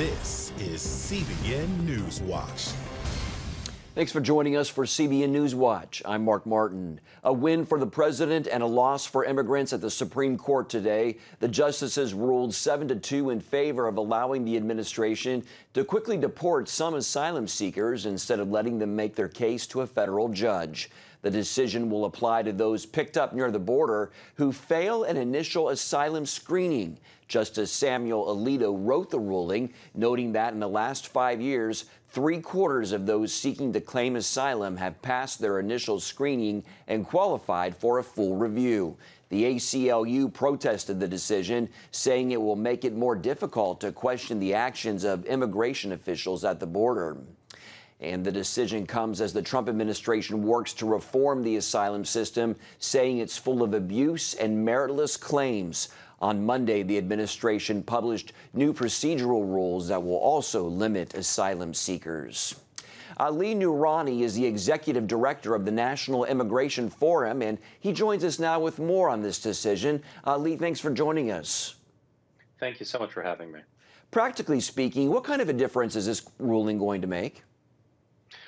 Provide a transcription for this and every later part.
This is CBN NewsWatch. Thanks for joining us for CBN NewsWatch. I'm Mark Martin. A win for the president and a loss for immigrants at the Supreme Court today. The justices ruled 7-2 in favor of allowing the administration to quickly deport some asylum seekers instead of letting them make their case to a federal judge. The decision will apply to those picked up near the border who fail an initial asylum screening. Justice Samuel Alito wrote the ruling, noting that in the last 5 years, 3/4 of those seeking to claim asylum have passed their initial screening and qualified for a full review. The ACLU protested the decision, saying it will make it more difficult to question the actions of immigration officials at the border. And the decision comes as the Trump administration works to reform the asylum system, saying it's full of abuse and meritless claims. On Monday, the administration published new procedural rules that will also limit asylum seekers. Ali Noorani is the executive director of the National Immigration Forum, and he joins us now with more on this decision. Ali, thanks for joining us. Thank you so much for having me. Practically speaking, what kind of a difference is this ruling going to make?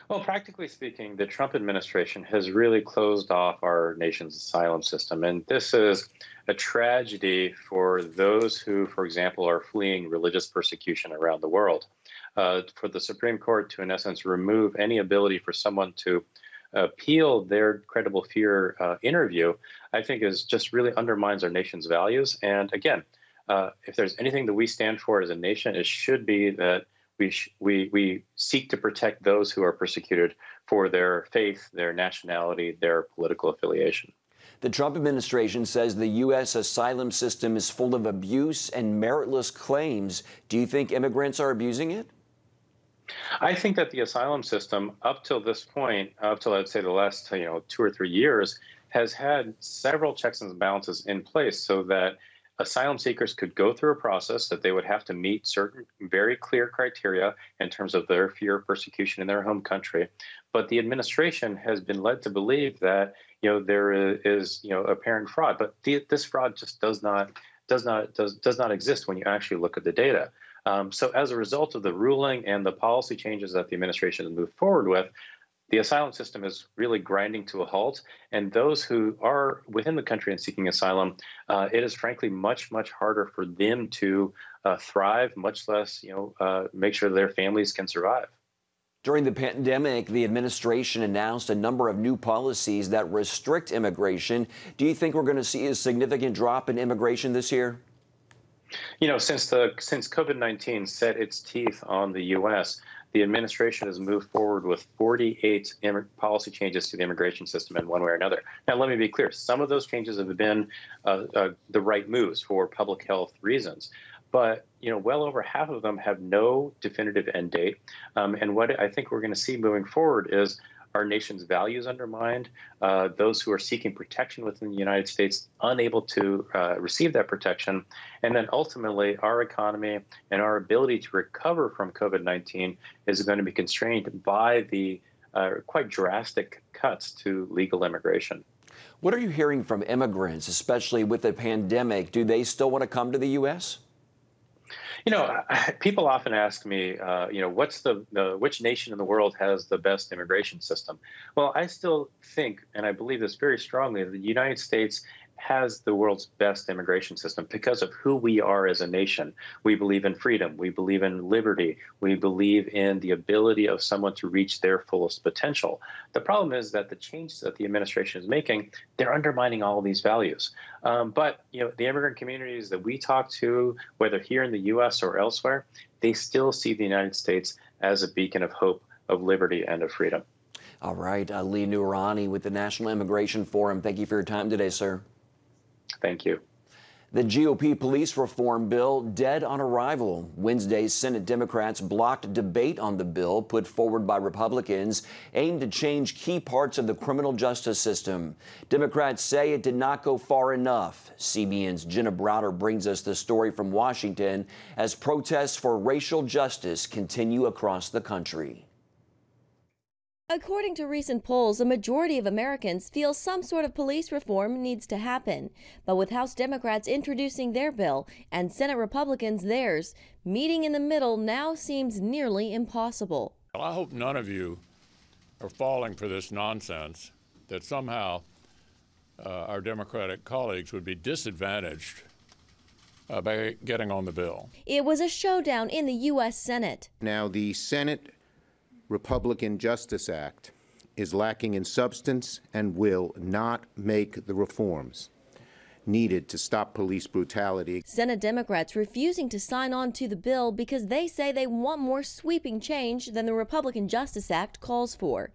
Well, practically speaking, the Trump administration has really closed off our nation's asylum system. And this is a tragedy for those who, for example, are fleeing religious persecution around the world. For the Supreme Court to, in essence, remove any ability for someone to appeal their credible fear interview, I think is just really undermines our nation's values. And again, if there's anything that we stand for as a nation, it should be that we seek to protect those who are persecuted for their faith, their nationality, their political affiliation. The Trump administration says the U.S. asylum system is full of abuse and meritless claims. Do you think immigrants are abusing it? I think that the asylum system, up till this point, up till I'd say the last 2 or 3 years, has had several checks and balances in place so that asylum seekers could go through a process that they would have to meet certain very clear criteria in terms of their fear of persecution in their home country. But the administration has been led to believe that there is apparent fraud, but this fraud just does not exist when you actually look at the data. So as a result of the ruling and the policy changes that the administration has moved forward with, the asylum system is really grinding to a halt, and those who are within the country and seeking asylum, it is frankly much harder for them to thrive, much less make sure their families can survive. During the pandemic, the administration announced a number of new policies that restrict immigration. Do you think we're going to see a significant drop in immigration this year? Since COVID-19 set its teeth on the U.S., the administration has moved forward with 48 policy changes to the immigration system in one way or another. Now, let me be clear. Some of those changes have been the right moves for public health reasons. But, well over half of them have no definitive end date. And what I think we're going to see moving forward is our nation's values undermined, those who are seeking protection within the United States unable to receive that protection, and then ultimately our economy and our ability to recover from COVID-19 is going to be constrained by the quite drastic cuts to legal immigration. What are you hearing from immigrants, especially with the pandemic? Do they still want to come to the U.S.? People often ask me, which nation in the world has the best immigration system? Well, I still think, and I believe this very strongly, that the United States has the world's best immigration system because of who we are as a nation. We believe in freedom. We believe in liberty. We believe in the ability of someone to reach their fullest potential. The problem is that the changes that the administration is making, they're undermining all of these values. But the immigrant communities that we talk to, whether here in the U.S. or elsewhere, they still see the United States as a beacon of hope, of liberty, and of freedom. All right. Ali Noorani with the National Immigration Forum. Thank you for your time today, sir. Thank you. The GOP police reform bill dead on arrival. Wednesday, Senate Democrats blocked debate on the bill put forward by Republicans aimed to change key parts of the criminal justice system. Democrats say it did not go far enough. CBN's Jenna Browder brings us the story from Washington as protests for racial justice continue across the country. According to recent polls, a majority of Americans feel some sort of police reform needs to happen. But with House Democrats introducing their bill and Senate Republicans theirs, meeting in the middle now seems nearly impossible. Well, I hope none of you are falling for this nonsense that somehow our Democratic colleagues would be disadvantaged by getting on the bill. It was a showdown in the U.S. Senate. Now, the Senate Republican Justice Act is lacking in substance and will not make the reforms needed to stop police brutality. Senate Democrats refusing to sign on to the bill because they say they want more sweeping change than the Republican Justice Act calls for.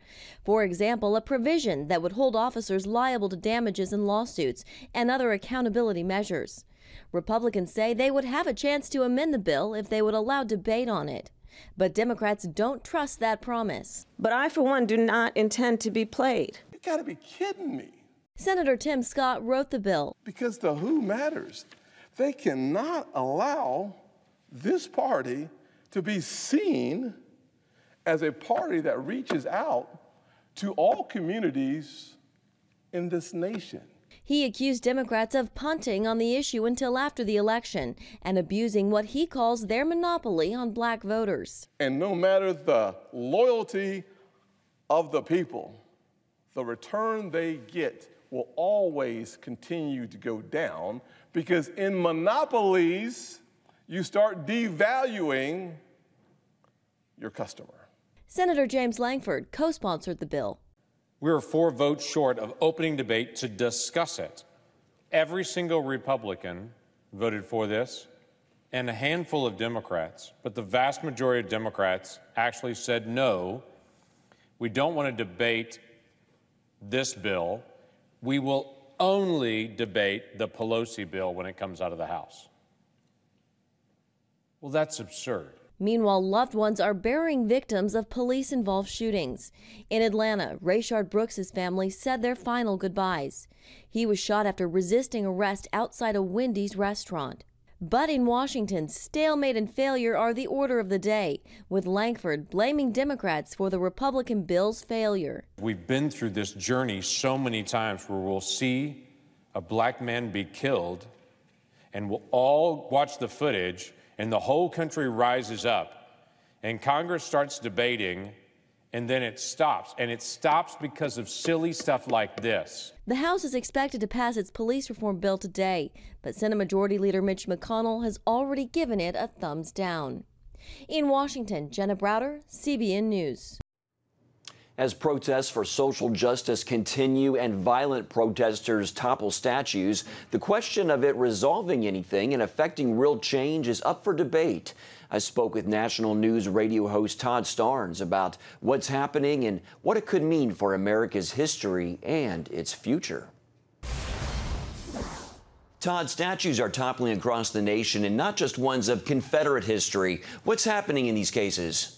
For example, a provision that would hold officers liable to damages in lawsuits and other accountability measures. Republicans say they would have a chance to amend the bill if they would allow debate on it. But Democrats don't trust that promise. But I, for one, do not intend to be played. You gotta be kidding me. Senator Tim Scott wrote the bill. Because the who matters. They cannot allow this party to be seen as a party that reaches out to all communities in this nation. He accused Democrats of punting on the issue until after the election and abusing what he calls their monopoly on black voters. And no matter the loyalty of the people, the return they get will always continue to go down, because in monopolies, you start devaluing your customer. Senator James Lankford co-sponsored the bill. We were 4 votes short of opening debate to discuss it. Every single Republican voted for this, and a handful of Democrats, but the vast majority of Democrats actually said no. We don't want to debate this bill. We will only debate the Pelosi bill when it comes out of the House. Well, that's absurd. Meanwhile, loved ones are burying victims of police-involved shootings. In Atlanta, Rayshard Brooks' family said their final goodbyes. He was shot after resisting arrest outside a Wendy's restaurant. But in Washington, stalemate and failure are the order of the day, with Lankford blaming Democrats for the Republican bill's failure. We've been through this journey so many times where we'll see a black man be killed, and we'll all watch the footage, and the whole country rises up, and Congress starts debating, and then it stops. And it stops because of silly stuff like this. The House is expected to pass its police reform bill today, but Senate Majority Leader Mitch McConnell has already given it a thumbs down. In Washington, Jenna Browder, CBN News. As protests for social justice continue and violent protesters topple statues, the question of it resolving anything and affecting real change is up for debate. I spoke with national news radio host Todd Starnes about what's happening and what it could mean for America's history and its future. Todd, statues are toppling across the nation, and not just ones of Confederate history. What's happening in these cases?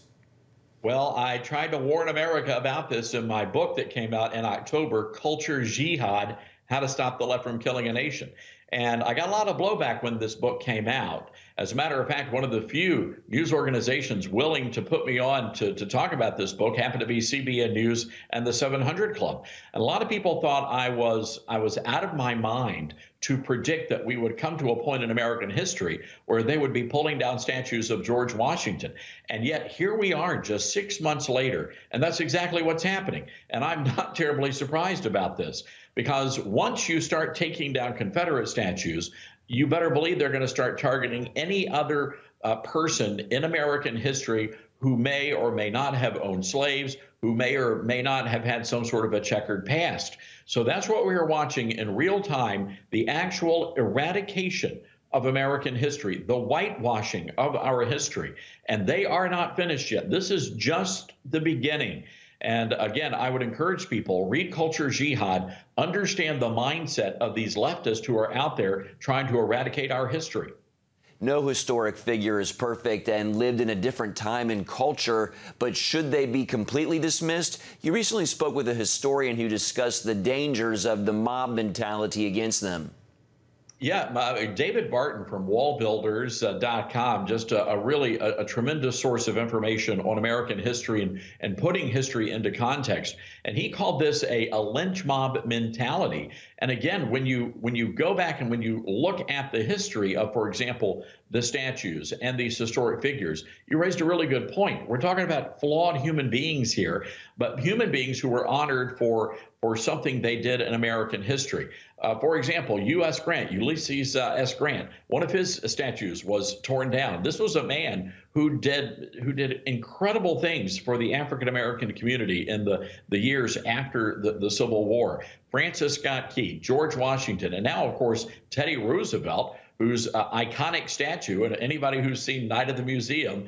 Well, I tried to warn America about this in my book that came out in October, Culture Jihad, How to Stop the Left from Killing a Nation. And I got a lot of blowback when this book came out. As a matter of fact, one of the few news organizations willing to put me on to talk about this book happened to be CBN News and the 700 Club. And a lot of people thought I was out of my mind to predict that we would come to a point in American history where they would be pulling down statues of George Washington. And yet here we are just 6 months later, and that's exactly what's happening. And I'm not terribly surprised about this, because once you start taking down Confederate statues, you better believe they're going to start targeting any other person in American history who may or may not have owned slaves, who may or may not have had some sort of a checkered past. So that's what we are watching in real time, the actual eradication of American history, the whitewashing of our history. And they are not finished yet. This is just the beginning. And again, I would encourage people, read Culture Jihad, understand the mindset of these leftists who are out there trying to eradicate our history. No historic figure is perfect and lived in a different time and culture, but should they be completely dismissed? You recently spoke with a historian who discussed the dangers of the mob mentality against them. Yeah, David Barton from wallbuilders.com, just a tremendous source of information on American history and putting history into context. And he called this a lynch mob mentality. And again, when you go back and when you look at the history of, for example, the statues and these historic figures, you raised a really good point. We're talking about flawed human beings here, but human beings who were honored for something they did in American history. For example, U.S. Grant, Ulysses S. Grant, one of his statues was torn down. This was a man who did incredible things for the African American community in the years after the Civil War. Francis Scott Key, George Washington, and now, of course, Teddy Roosevelt, whose iconic statue, and anybody who's seen Night at the Museum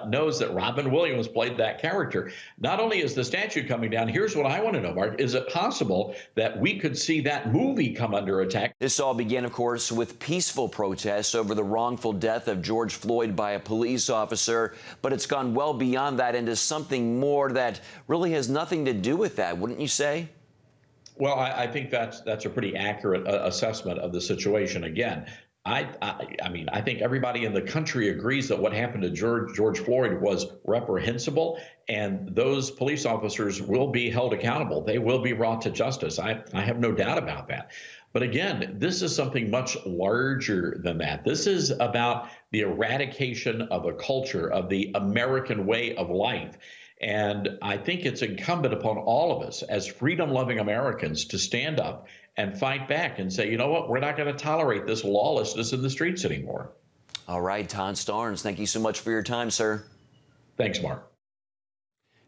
knows that Robin Williams played that character. Not only is the statue coming down, here's what I want to know, Mark. Is it possible that we could see that movie come under attack? This all began, of course, with peaceful protests over the wrongful death of George Floyd by a police officer, but it's gone well beyond that into something more that really has nothing to do with that, wouldn't you say? Well, I think that's a pretty accurate assessment of the situation. Again, I mean, I think everybody in the country agrees that what happened to George Floyd was reprehensible, and those police officers will be held accountable. They will be brought to justice. I have no doubt about that. But again, this is something much larger than that. This is about the eradication of a culture, of the American way of life. And I think it's incumbent upon all of us as freedom-loving Americans to stand up and fight back and say, you know what, we're not going to tolerate this lawlessness in the streets anymore. All right, Todd Starnes, thank you so much for your time, sir. Thanks, Mark.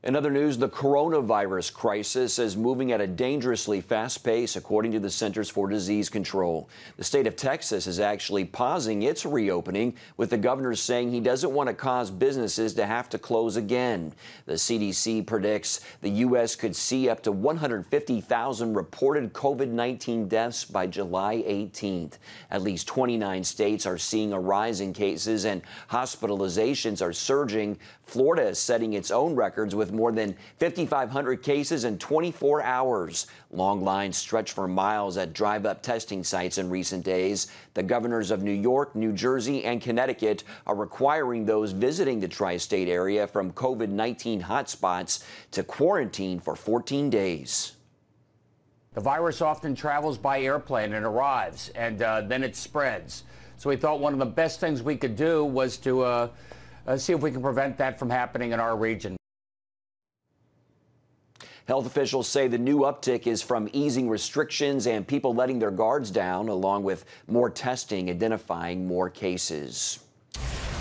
In other news, the coronavirus crisis is moving at a dangerously fast pace, according to the Centers for Disease Control. The state of Texas is actually pausing its reopening, with the governor saying he doesn't want to cause businesses to have to close again. The CDC predicts the U.S. could see up to 150,000 reported COVID-19 deaths by July 18th. At least 29 states are seeing a rise in cases, and hospitalizations are surging. Florida is setting its own records with more than 5,500 cases in 24 hours. Long lines stretch for miles at drive-up testing sites in recent days. The governors of New York, New Jersey, and Connecticut are requiring those visiting the tri-state area from COVID-19 hotspots to quarantine for 14 days. The virus often travels by airplane and arrives, and then it spreads. So we thought one of the best things we could do was to see if we can prevent that from happening in our region. Health officials say the new uptick is from easing restrictions and people letting their guards down, along with more testing identifying more cases.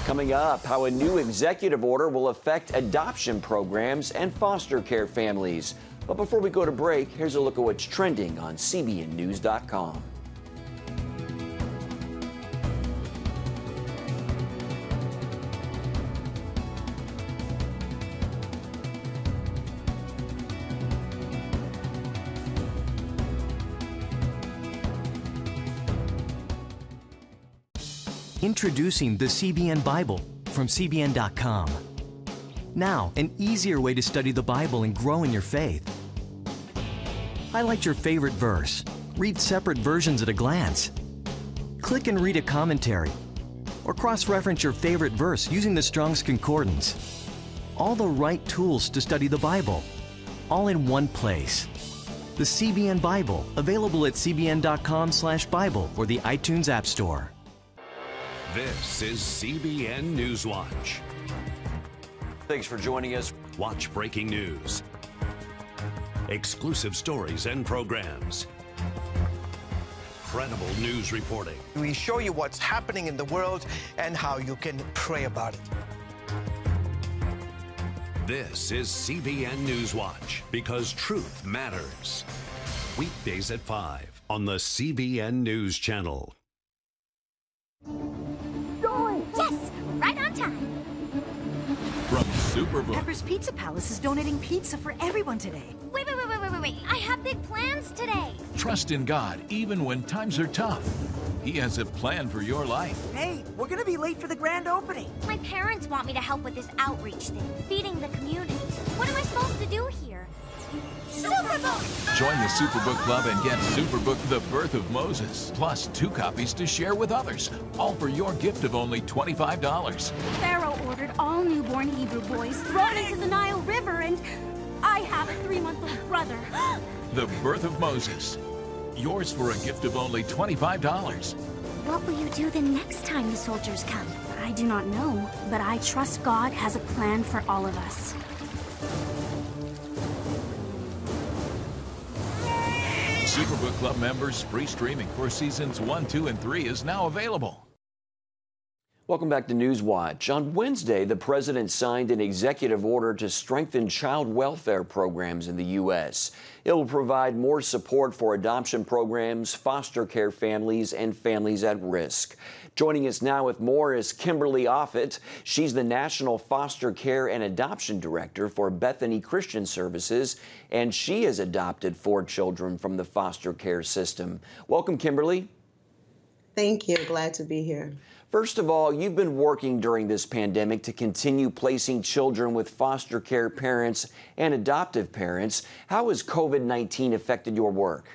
Coming up, how a new executive order will affect adoption programs and foster care families. But before we go to break, here's a look at what's trending on CBNNews.com. Introducing the CBN Bible from CBN.com. Now, an easier way to study the Bible and grow in your faith. Highlight your favorite verse. Read separate versions at a glance. Click and read a commentary. Or cross-reference your favorite verse using the Strong's Concordance. All the right tools to study the Bible, all in one place. The CBN Bible, available at cbn.com/Bible or the iTunes App Store. This is CBN NewsWatch. Thanks for joining us. Watch breaking news, exclusive stories and programs, credible news reporting. We show you what's happening in the world and how you can pray about it. This is CBN NewsWatch, because truth matters. Weekdays at 5 on the CBN News Channel. Yes, right on time. From Superbook. Pepper's Pizza Palace is donating pizza for everyone today. Wait. I have big plans today. Trust in God even when times are tough. He has a plan for your life. Hey, we're gonna be late for the grand opening. My parents want me to help with this outreach thing, feeding the community. What am I supposed to do here? Superbook! Join the Superbook Club and get Superbook The Birth of Moses, plus 2 copies to share with others, all for your gift of only $25. Pharaoh ordered all newborn Hebrew boys thrown into the Nile River, and I have a 3-month-old brother. The Birth of Moses. Yours for a gift of only $25. What will you do the next time the soldiers come? I do not know, but I trust God has a plan for all of us. Superbook Club members, free streaming for seasons 1, 2, and 3 is now available. Welcome back to NewsWatch. On Wednesday, the president signed an executive order to strengthen child welfare programs in the U.S. It will provide more support for adoption programs, foster care families, and families at risk. Joining us now with more is Kimberly Offit. She's the National Foster Care and Adoption Director for Bethany Christian Services, and she has adopted 4 children from the foster care system. Welcome, Kimberly. Thank you. Glad to be here. First of all, you've been working during this pandemic to continue placing children with foster care parents and adoptive parents. How has COVID-19 affected your work?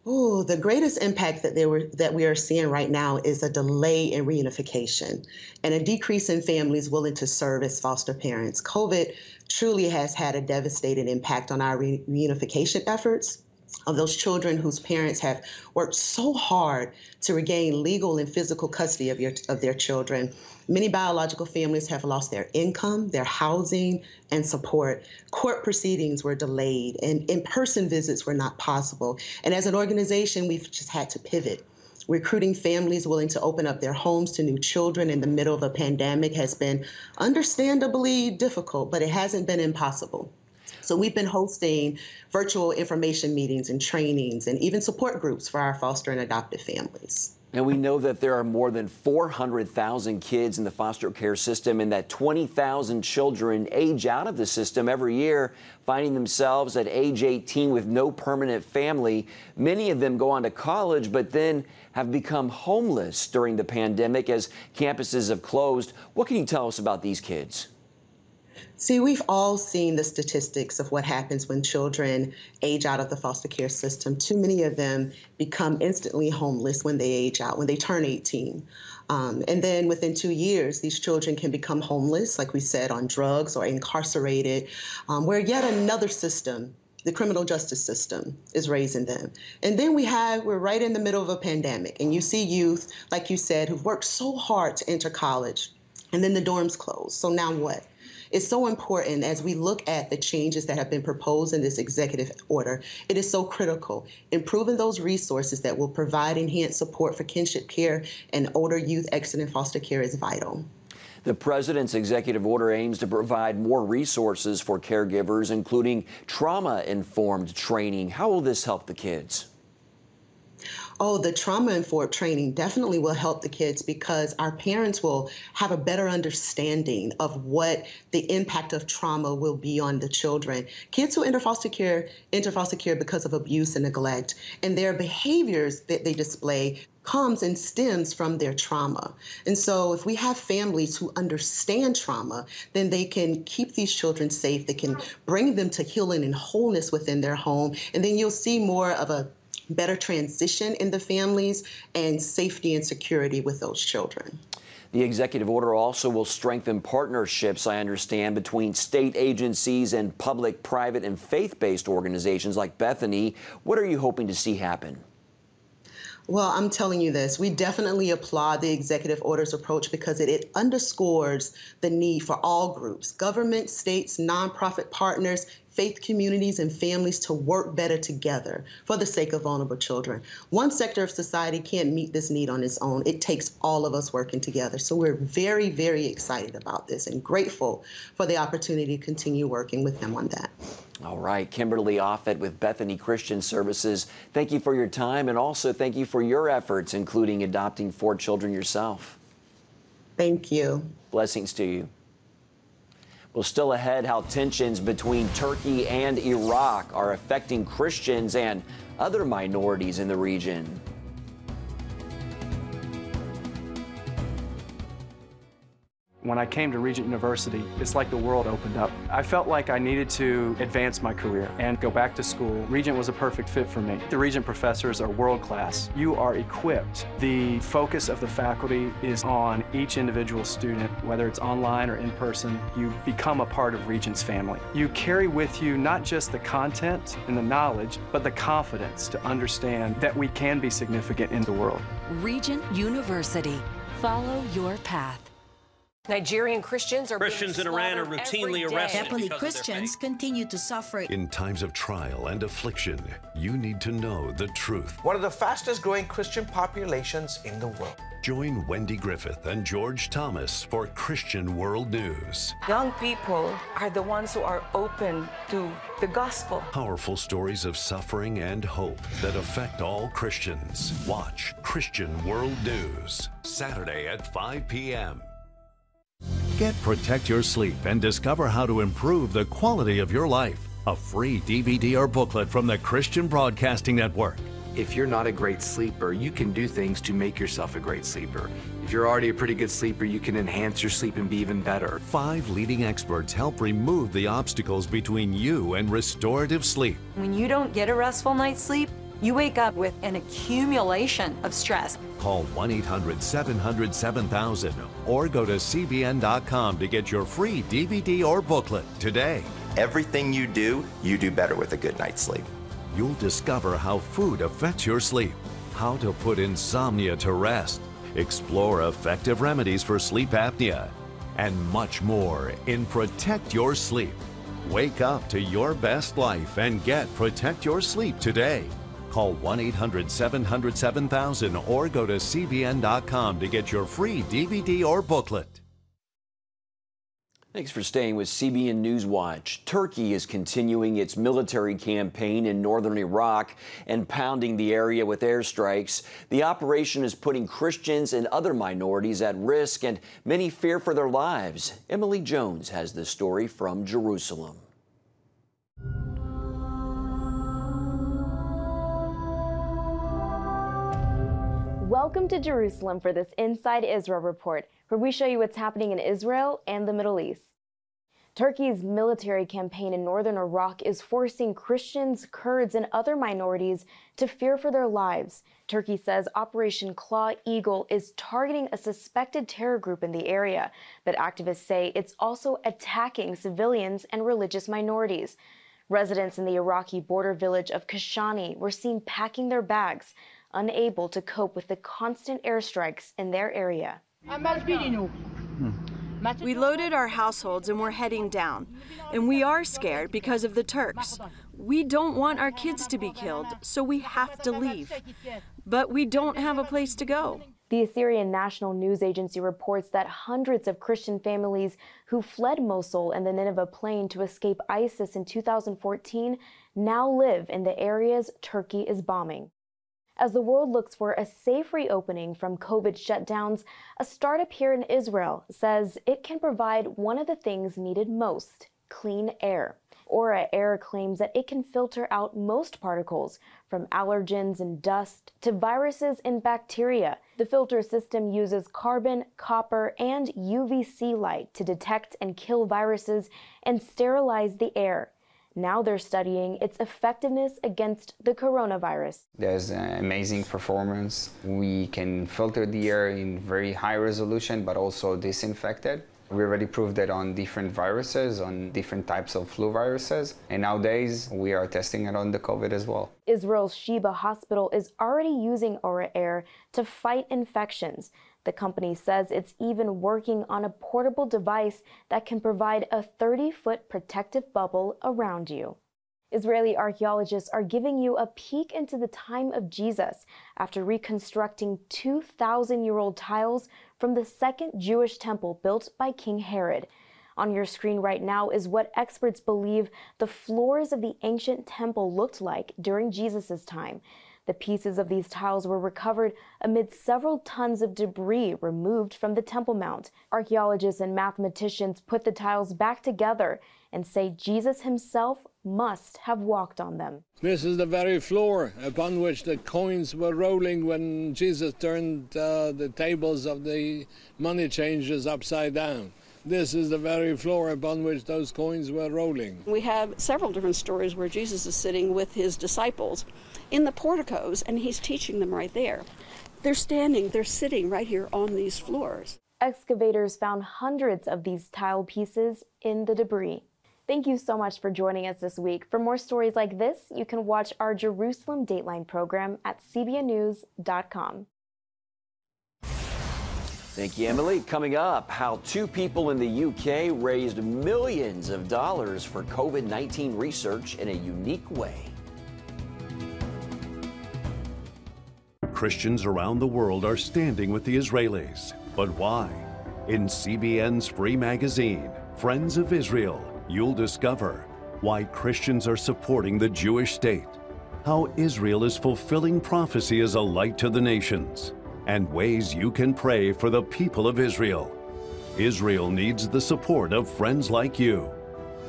Oh, the greatest impact that we are seeing right now is a delay in reunification and a decrease in families willing to serve as foster parents. COVID truly has had a devastating impact on our reunification efforts of those children whose parents have worked so hard to regain legal and physical custody of their children. Many biological families have lost their income, their housing, and support. Court proceedings were delayed, and in-person visits were not possible. And as an organization, we've just had to pivot. Recruiting families willing to open up their homes to new children in the middle of a pandemic has been understandably difficult, but it hasn't been impossible. So we've been hosting virtual information meetings and trainings and even support groups for our foster and adoptive families. And we know that there are more than 400,000 kids in the foster care system and that 20,000 children age out of the system every year, finding themselves at age 18 with no permanent family. Many of them go on to college, but then have become homeless during the pandemic as campuses have closed. What can you tell us about these kids? See, we've all seen the statistics of what happens when children age out of the foster care system. Too many of them become instantly homeless when they age out, when they turn 18. And then within 2 years, these children can become homeless, like we said, on drugs or incarcerated, where yet another system, the criminal justice system, is raising them. And then we're right in the middle of a pandemic, and you see youth, like you said, who've worked so hard to enter college, and then the dorms close. So now what? It's so important as we look at the changes that have been proposed in this executive order. It is so critical. Improving those resources that will provide enhanced support for kinship care and older youth exiting foster care is vital. The president's executive order aims to provide more resources for caregivers, including trauma-informed training. How will this help the kids? Oh, the trauma-informed training definitely will help the kids because our parents will have a better understanding of what the impact of trauma will be on the children. Kids who enter foster care because of abuse and neglect, and their behaviors that they display comes and stems from their trauma. And so if we have families who understand trauma, then they can keep these children safe. They can bring them to healing and wholeness within their home. And then you'll see more of a better transition in the families and safety and security with those children. The executive order also will strengthen partnerships, I understand, between state agencies and public, private, and faith-based organizations like Bethany. What are you hoping to see happen? Well, I'm telling you this, we definitely applaud the executive order's approach because it underscores the need for all groups, government, states, nonprofit partners, faith communities, and families to work better together for the sake of vulnerable children. One sector of society can't meet this need on its own. It takes all of us working together. So we're very, very excited about this and grateful for the opportunity to continue working with them on that. All right, Kimberly Offit with Bethany Christian Services. Thank you for your time, and also thank you for your efforts, including adopting 4 children yourself. Thank you. Blessings to you. Well, still ahead, how tensions between Turkey and Iraq are affecting Christians and other minorities in the region. When I came to Regent University, it's like the world opened up. I felt like I needed to advance my career and go back to school. Regent was a perfect fit for me. The Regent professors are world class. You are equipped. The focus of the faculty is on each individual student, whether it's online or in person. You become a part of Regent's family. You carry with you not just the content and the knowledge, but the confidence to understand that we can be significant in the world. Regent University. Follow your path. Nigerian Christians in Iran are routinely arrested. Happily, Christians continue to suffer. In times of trial and affliction, you need to know the truth. One of the fastest growing Christian populations in the world. Join Wendy Griffith and George Thomas for Christian World News. Young people are the ones who are open to the gospel. Powerful stories of suffering and hope that affect all Christians. Watch Christian World News, Saturday at 5 p.m. Get Protect Your Sleep and discover how to improve the quality of your life. A free DVD or booklet from the Christian Broadcasting Network. If you're not a great sleeper, you can do things to make yourself a great sleeper. If you're already a pretty good sleeper, you can enhance your sleep and be even better. 5 leading experts help remove the obstacles between you and restorative sleep. When you don't get a restful night's sleep, you wake up with an accumulation of stress. Call 1-800-700-7000 or go to CBN.com to get your free DVD or booklet today. Everything you do better with a good night's sleep. You'll discover how food affects your sleep, how to put insomnia to rest, explore effective remedies for sleep apnea, and much more in Protect Your Sleep. Wake up to your best life and get Protect Your Sleep today. Call 1-800-700-7000 or go to CBN.com to get your free DVD or booklet. Thanks for staying with CBN NewsWatch. Turkey is continuing its military campaign in northern Iraq and pounding the area with airstrikes. The operation is putting Christians and other minorities at risk, and many fear for their lives. Emily Jones has the story from Jerusalem. Welcome to Jerusalem for this Inside Israel report, where we show you what's happening in Israel and the Middle East. Turkey's military campaign in northern Iraq is forcing Christians, Kurds, and other minorities to fear for their lives. Turkey says Operation Claw Eagle is targeting a suspected terror group in the area, but activists say it's also attacking civilians and religious minorities. Residents in the Iraqi border village of Kashani were seen packing their bags, unable to cope with the constant airstrikes in their area. We loaded our households and we're heading down. And we are scared because of the Turks. We don't want our kids to be killed, so we have to leave. But we don't have a place to go. The Assyrian National News Agency reports that hundreds of Christian families who fled Mosul and the Nineveh Plain to escape ISIS in 2014 now live in the areas Turkey is bombing. As the world looks for a safe reopening from COVID shutdowns, a startup here in Israel says it can provide one of the things needed most: clean air. Aura Air claims that it can filter out most particles, from allergens and dust to viruses and bacteria. The filter system uses carbon, copper, and UVC light to detect and kill viruses and sterilize the air. Now they're studying its effectiveness against the coronavirus. There's an amazing performance. We can filter the air in very high resolution, but also disinfect it. We already proved that on different viruses, on different types of flu viruses. And nowadays, we are testing it on the COVID as well. Israel's Sheba Hospital is already using Aura Air to fight infections. The company says it's even working on a portable device that can provide a 30-foot protective bubble around you. Israeli archaeologists are giving you a peek into the time of Jesus after reconstructing 2,000-year-old tiles from the second Jewish temple built by King Herod. On your screen right now is what experts believe the floors of the ancient temple looked like during Jesus' time. The pieces of these tiles were recovered amid several tons of debris removed from the Temple Mount. Archaeologists and mathematicians put the tiles back together and say Jesus himself must have walked on them. This is the very floor upon which the coins were rolling when Jesus turned the tables of the money changers upside down. This is the very floor upon which those coins were rolling. We have several different stories where Jesus is sitting with his disciples in the porticos, and he's teaching them right there. They're sitting right here on these floors. Excavators found hundreds of these tile pieces in the debris. Thank you so much for joining us this week. For more stories like this, you can watch our Jerusalem Dateline program at cbnnews.com. Thank you, Emily. Coming up, how two people in the UK raised millions of dollars for COVID-19 research in a unique way. Christians around the world are standing with the Israelis. But why? In CBN's free magazine, Friends of Israel, you'll discover why Christians are supporting the Jewish state, how Israel is fulfilling prophecy as a light to the nations, and ways you can pray for the people of Israel. Israel needs the support of friends like you.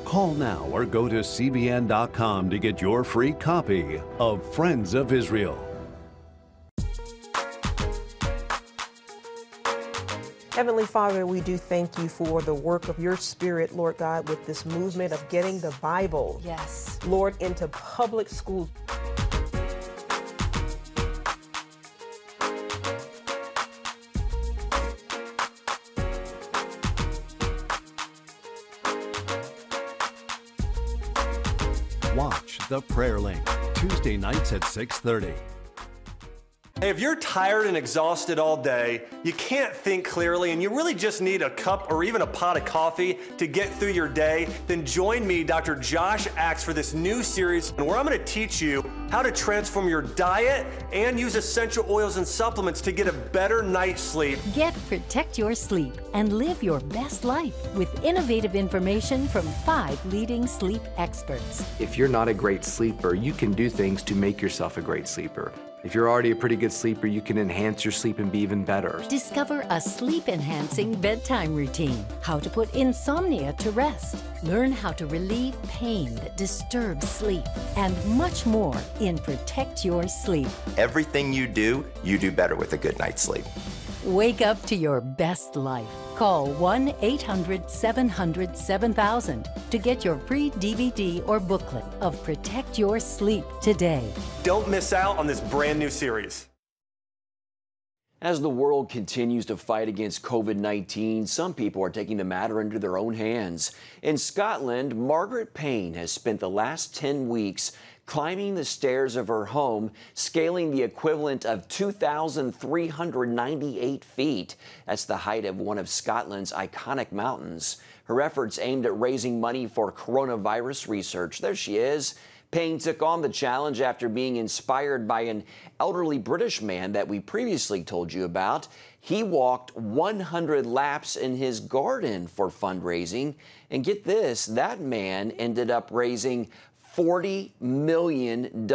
Call now or go to cbn.com to get your free copy of Friends of Israel. Heavenly Father, we do thank you for the work of your Spirit, Lord God, with this movement of getting the Bible, yes, Lord, into public schools. Watch The Prayer Link, Tuesday nights at 6:30. Hey, if you're tired and exhausted all day, you can't think clearly, and you really just need a cup or even a pot of coffee to get through your day, then join me, Dr. Josh Axe, for this new series where I'm going to teach you how to transform your diet and use essential oils and supplements to get a better night's sleep. Protect your sleep and live your best life with innovative information from 5 leading sleep experts. If you're not a great sleeper, you can do things to make yourself a great sleeper. If you're already a pretty good sleeper, you can enhance your sleep and be even better. Discover a sleep-enhancing bedtime routine, how to put insomnia to rest, learn how to relieve pain that disturbs sleep, and much more in Protect Your Sleep. Everything you do better with a good night's sleep. Wake up to your best life. Call 1-800-700-7000 to get your free DVD or booklet of Protect Your Sleep today. Don't miss out on this brand new series. As the world continues to fight against COVID-19, some people are taking the matter into their own hands. In Scotland, Margaret Payne has spent the last 10 weeks climbing the stairs of her home, scaling the equivalent of 2,398 feet. That's the height of one of Scotland's iconic mountains. Her efforts aimed at raising money for coronavirus research. There she is. Payne took on the challenge after being inspired by an elderly British man that we previously told you about. He walked 100 laps in his garden for fundraising. And get this, that man ended up raising $40 million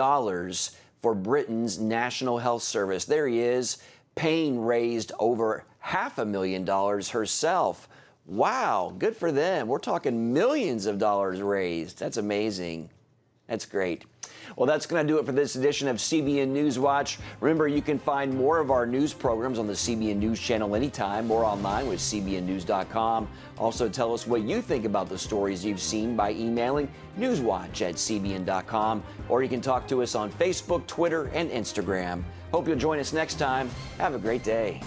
for Britain's National Health Service. There he is. Payne raised over $500,000 herself. Wow, good for them. We're talking millions of dollars raised. That's amazing. That's great. Well, that's going to do it for this edition of CBN NewsWatch. Remember, you can find more of our news programs on the CBN News Channel anytime or online with cbnnews.com. Also, tell us what you think about the stories you've seen by emailing newswatch@cbn.com, or you can talk to us on Facebook, Twitter, and Instagram. Hope you'll join us next time. Have a great day.